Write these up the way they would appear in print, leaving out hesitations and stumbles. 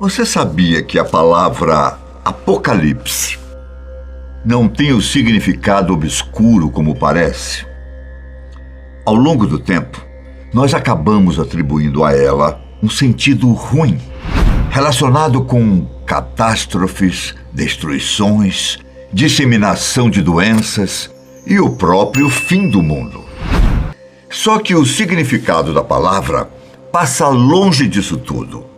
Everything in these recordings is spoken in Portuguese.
Você sabia que a palavra Apocalipse não tem o significado obscuro como parece? Ao longo do tempo, nós acabamos atribuindo a ela um sentido ruim, relacionado com catástrofes, destruições, disseminação de doenças e o próprio fim do mundo. Só que o significado da palavra passa longe disso tudo.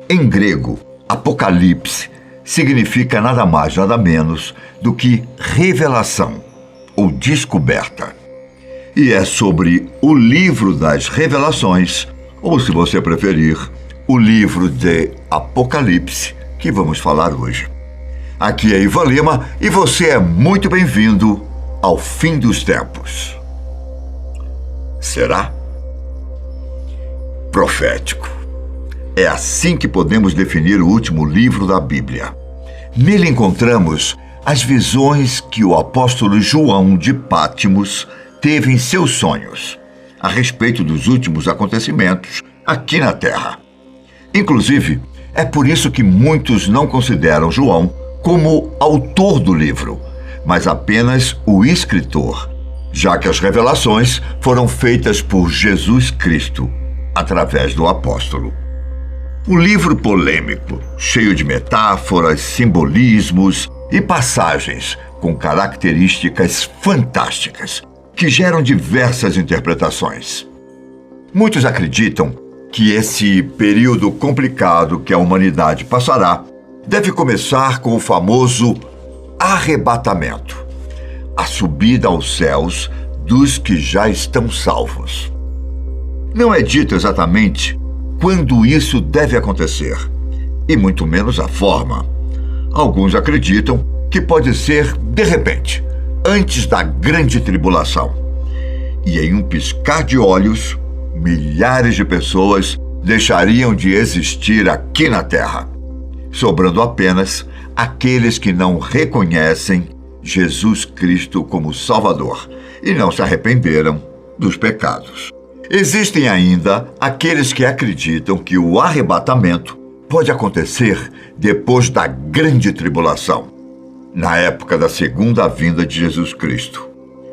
Em grego, Apocalipse significa nada mais, nada menos do que revelação ou descoberta. E é sobre o livro das revelações, ou se você preferir, o livro de Apocalipse, que vamos falar hoje. Aqui é Ivan Lima e você é muito bem-vindo ao fim dos tempos. Será? Profético. É assim que podemos definir o último livro da Bíblia. Nele encontramos as visões que o apóstolo João de Pátimos teve em seus sonhos a respeito dos últimos acontecimentos aqui na Terra. Inclusive, é por isso que muitos não consideram João como autor do livro, mas apenas o escritor, já que as revelações foram feitas por Jesus Cristo, através do apóstolo. Um livro polêmico, cheio de metáforas, simbolismos e passagens com características fantásticas, que geram diversas interpretações. Muitos acreditam que esse período complicado que a humanidade passará deve começar com o famoso arrebatamento, a subida aos céus dos que já estão salvos. Não é dito exatamente quando isso deve acontecer, e muito menos a forma. Alguns acreditam que pode ser de repente, antes da grande tribulação. E em um piscar de olhos, milhares de pessoas deixariam de existir aqui na Terra, sobrando apenas aqueles que não reconhecem Jesus Cristo como Salvador e não se arrependeram dos pecados. Existem ainda aqueles que acreditam que o arrebatamento pode acontecer depois da grande tribulação, na época da segunda vinda de Jesus Cristo.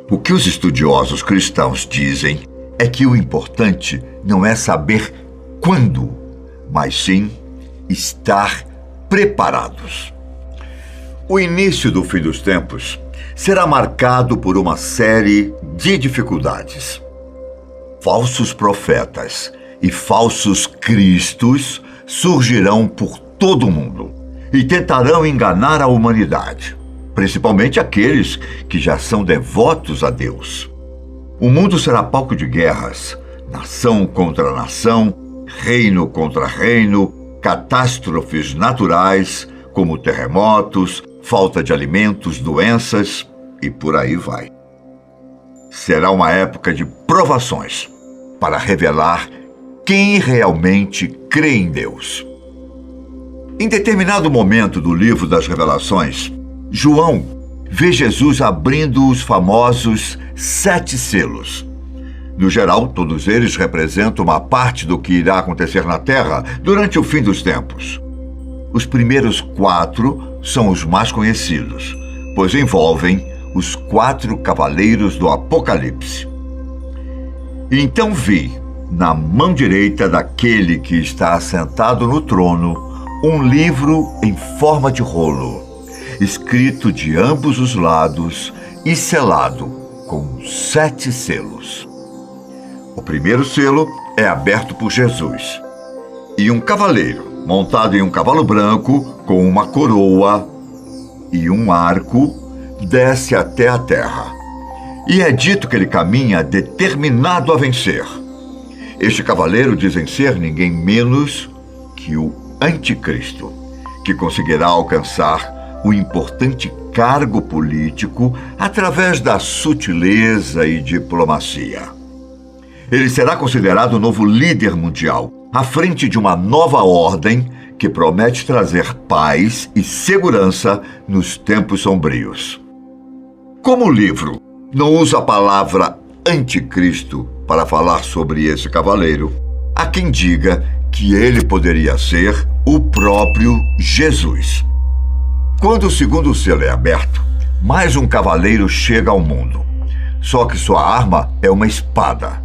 O que os estudiosos cristãos dizem é que o importante não é saber quando, mas sim estar preparados. O início do fim dos tempos será marcado por uma série de dificuldades. Falsos profetas e falsos cristos surgirão por todo o mundo e tentarão enganar a humanidade, principalmente aqueles que já são devotos a Deus. O mundo será palco de guerras, nação contra nação, reino contra reino, catástrofes naturais, como terremotos, falta de alimentos, doenças e por aí vai. Será uma época de provações para revelar quem realmente crê em Deus. Em determinado momento do livro das Revelações, João vê Jesus abrindo os famosos 7 selos. No geral, todos eles representam uma parte do que irá acontecer na Terra durante o fim dos tempos. Os primeiros 4 são os mais conhecidos, pois envolvem os 4 cavaleiros do Apocalipse. Então vi, na mão direita daquele que está assentado no trono, um livro em forma de rolo, escrito de ambos os lados e selado com 7 selos. O primeiro selo é aberto por Jesus, e um cavaleiro, montado em um cavalo branco, com uma coroa e um arco, desce até a terra. E é dito que ele caminha determinado a vencer. Este cavaleiro dizem ser ninguém menos que o Anticristo, que conseguirá alcançar o importante cargo político através da sutileza e diplomacia. Ele será considerado o novo líder mundial, à frente de uma nova ordem que promete trazer paz e segurança nos tempos sombrios. Como o livro não usa a palavra anticristo para falar sobre esse cavaleiro, há quem diga que ele poderia ser o o próprio Jesus. Quando o segundo selo é aberto, mais um cavaleiro chega ao mundo. Só que sua arma é uma espada.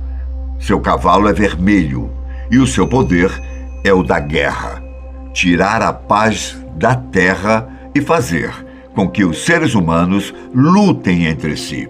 Seu cavalo é vermelho e o seu poder é o da guerra. Tirar a paz da terra e fazer com que os seres humanos lutem entre si.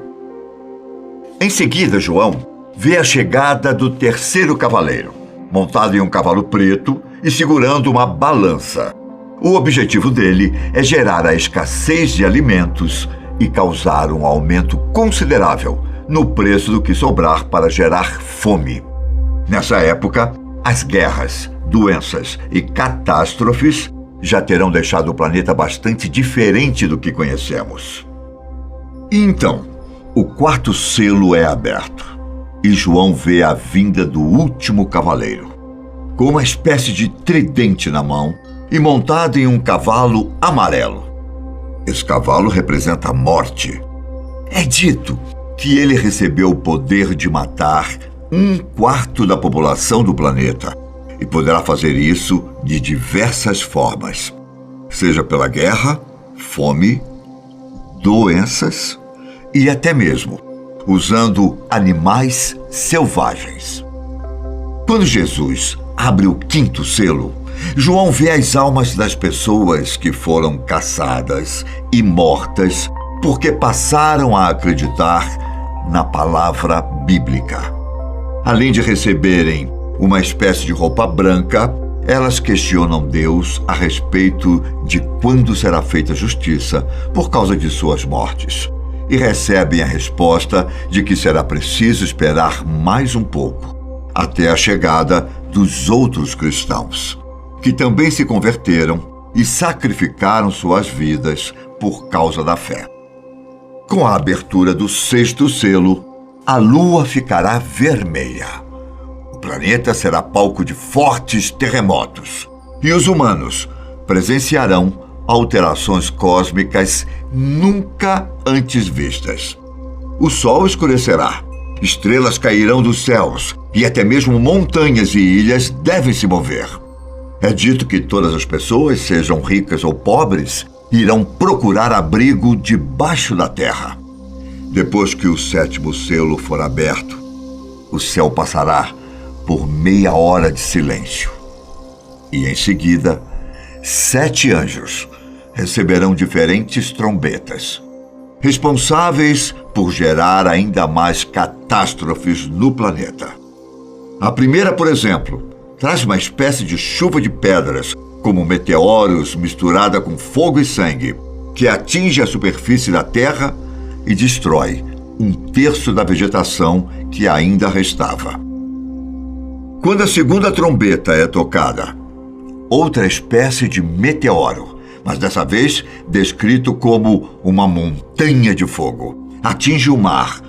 Em seguida, João vê a chegada do terceiro cavaleiro, montado em um cavalo preto e segurando uma balança. O objetivo dele é gerar a escassez de alimentos e causar um aumento considerável no preço do que sobrar para gerar fome. Nessa época, as guerras, doenças e catástrofes já terão deixado o planeta bastante diferente do que conhecemos. Então, o quarto selo é aberto e João vê a vinda do último cavaleiro, com uma espécie de tridente na mão e montado em um cavalo amarelo. Esse cavalo representa a morte. É dito que ele recebeu o poder de matar 1/4 da população do planeta e poderá fazer isso de diversas formas, seja pela guerra, fome, doenças e até mesmo usando animais selvagens. Quando Jesus abre o quinto selo, João vê as almas das pessoas que foram caçadas e mortas porque passaram a acreditar na palavra bíblica. Além de receberem uma espécie de roupa branca, elas questionam Deus a respeito de quando será feita justiça por causa de suas mortes e recebem a resposta de que será preciso esperar mais um pouco, até a chegada dos outros cristãos, que também se converteram e sacrificaram suas vidas por causa da fé. Com a abertura do sexto selo, a lua ficará vermelha. O planeta será palco de fortes terremotos e os humanos presenciarão alterações cósmicas nunca antes vistas. O sol escurecerá, estrelas cairão dos céus e até mesmo montanhas e ilhas devem se mover. É dito que todas as pessoas, sejam ricas ou pobres, irão procurar abrigo debaixo da terra. Depois que o sétimo selo for aberto, o céu passará por meia hora de silêncio. E em seguida, 7 anjos receberão diferentes trombetas, responsáveis por gerar ainda mais catástrofes no planeta. A primeira, por exemplo, traz uma espécie de chuva de pedras, como meteoros misturada com fogo e sangue, que atinge a superfície da Terra e destrói 1/3 da vegetação que ainda restava. Quando a segunda trombeta é tocada, outra espécie de meteoro, mas dessa vez descrito como uma montanha de fogo, atinge o mar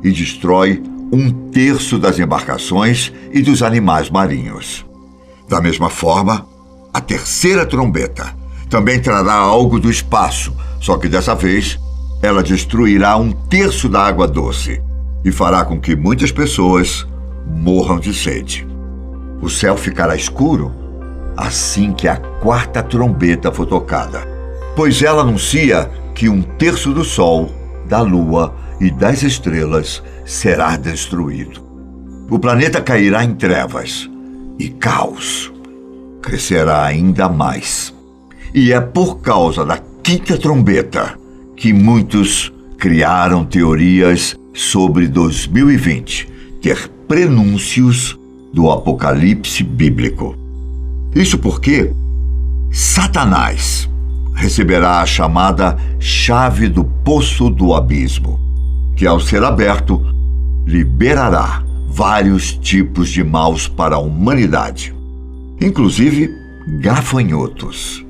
e destrói 1/3 das embarcações e dos animais marinhos. Da mesma forma, a terceira trombeta também trará algo do espaço, só que dessa vez ela destruirá 1/3 da água doce e fará com que muitas pessoas morram de sede. O céu ficará escuro assim que a quarta trombeta for tocada, pois ela anuncia que 1/3 do sol, da lua e das estrelas será destruído. O planeta cairá em trevas e caos crescerá ainda mais. E é por causa da quinta trombeta que muitos criaram teorias sobre 2020 ter prenúncios do apocalipse bíblico. Isso porque Satanás receberá a chamada chave do poço do abismo, que ao ser aberto, liberará vários tipos de maus para a humanidade, inclusive gafanhotos.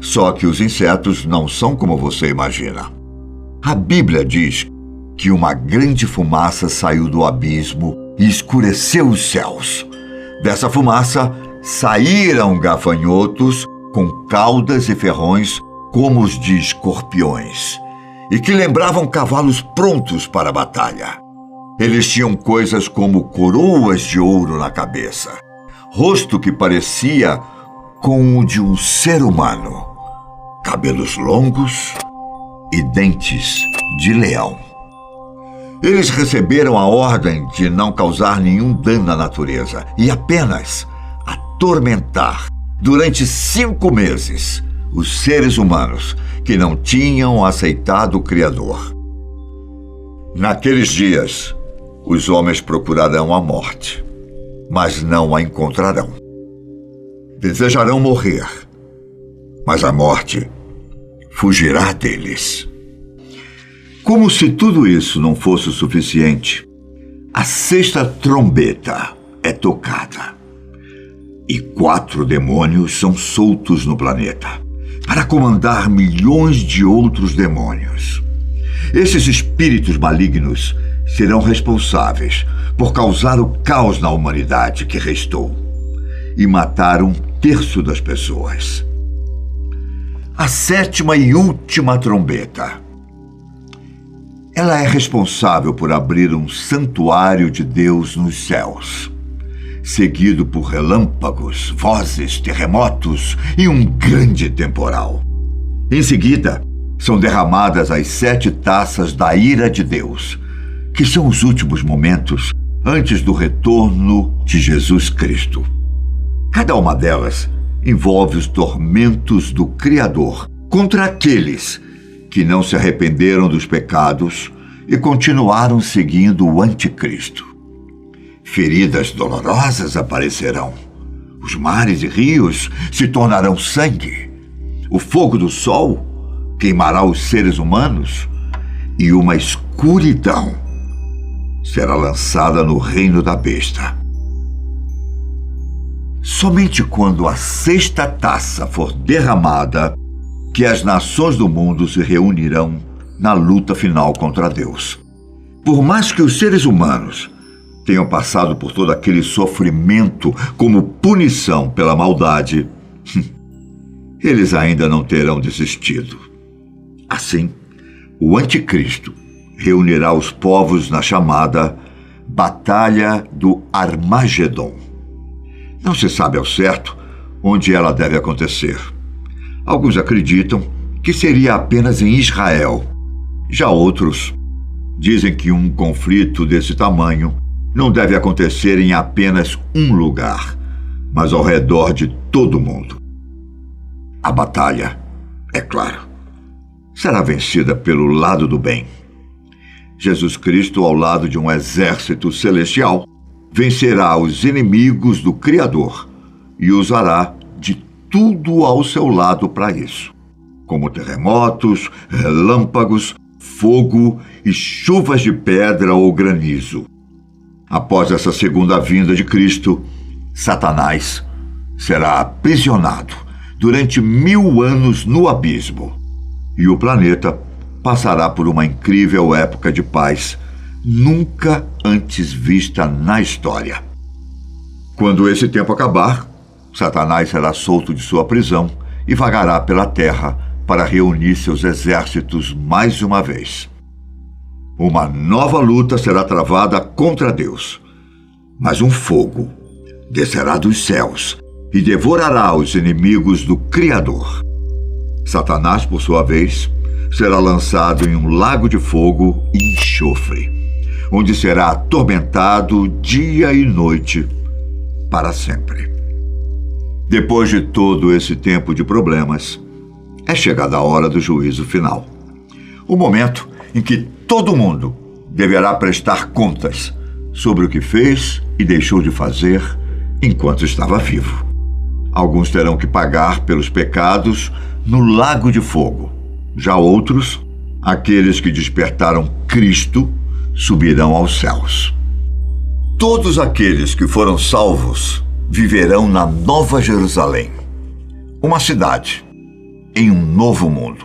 Só que os insetos não são como você imagina. A Bíblia diz que uma grande fumaça saiu do abismo e escureceu os céus. Dessa fumaça saíram gafanhotos com caudas e ferrões como os de escorpiões, e que lembravam cavalos prontos para a batalha. Eles tinham coisas como coroas de ouro na cabeça, rosto que parecia com o de um ser humano, cabelos longos e dentes de leão. Eles receberam a ordem de não causar nenhum dano à natureza e apenas atormentar durante 5 meses os seres humanos que não tinham aceitado o Criador. Naqueles dias, os homens procurarão a morte, mas não a encontrarão. Desejarão morrer, mas a morte fugirá deles. Como se tudo isso não fosse o suficiente, a 6ª trombeta é tocada e 4 demônios são soltos no planeta para comandar milhões de outros demônios. Esses espíritos malignos serão responsáveis por causar o caos na humanidade que restou e matar 1/3 das pessoas. A 7ª e última trombeta. Ela é responsável por abrir um santuário de Deus nos céus, seguido por relâmpagos, vozes, terremotos e um grande temporal. Em seguida, são derramadas as 7 taças da ira de Deus, que são os últimos momentos antes do retorno de Jesus Cristo. Cada uma delas envolve os tormentos do Criador contra aqueles que não se arrependeram dos pecados e continuaram seguindo o Anticristo. Feridas dolorosas aparecerão. Os mares e rios se tornarão sangue. O fogo do sol queimará os seres humanos e uma escuridão será lançada no reino da besta. Somente quando a 6ª taça for derramada que as nações do mundo se reunirão na luta final contra Deus. Por mais que os seres humanos tenham passado por todo aquele sofrimento como punição pela maldade, eles ainda não terão desistido. Assim, o Anticristo reunirá os povos na chamada Batalha do Armagedon. Não se sabe ao certo onde ela deve acontecer. Alguns acreditam que seria apenas em Israel. Já outros dizem que um conflito desse tamanho não deve acontecer em apenas um lugar, mas ao redor de todo o mundo. A batalha, é claro, será vencida pelo lado do bem. Jesus Cristo, ao lado de um exército celestial, vencerá os inimigos do Criador e usará de tudo ao seu lado para isso, como terremotos, relâmpagos, fogo e chuvas de pedra ou granizo. Após essa segunda vinda de Cristo, Satanás será aprisionado durante 1000 anos no abismo e o planeta passará por uma incrível época de paz nunca antes vista na história. Quando esse tempo acabar, Satanás será solto de sua prisão e vagará pela terra para reunir seus exércitos mais uma vez. Uma nova luta será travada contra Deus, mas um fogo descerá dos céus e devorará os inimigos do Criador. Satanás, por sua vez, será lançado em um lago de fogo e enxofre, onde será atormentado dia e noite para sempre. Depois de todo esse tempo de problemas, é chegada a hora do juízo final. O momento em que todo mundo deverá prestar contas sobre o que fez e deixou de fazer enquanto estava vivo. Alguns terão que pagar pelos pecados no lago de fogo. Já outros, aqueles que despertaram Cristo, subirão aos céus. Todos aqueles que foram salvos viverão na Nova Jerusalém, uma cidade em um novo mundo,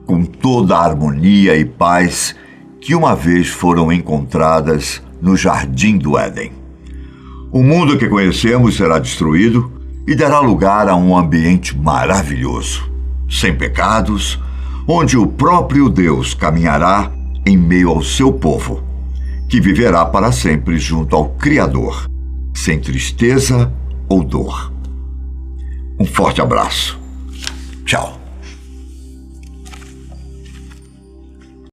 com toda a harmonia e paz que uma vez foram encontradas no Jardim do Éden. O mundo que conhecemos será destruído e dará lugar a um ambiente maravilhoso, sem pecados, onde o próprio Deus caminhará em meio ao seu povo, que viverá para sempre junto ao Criador, sem tristeza ou dor. Um forte abraço. Tchau.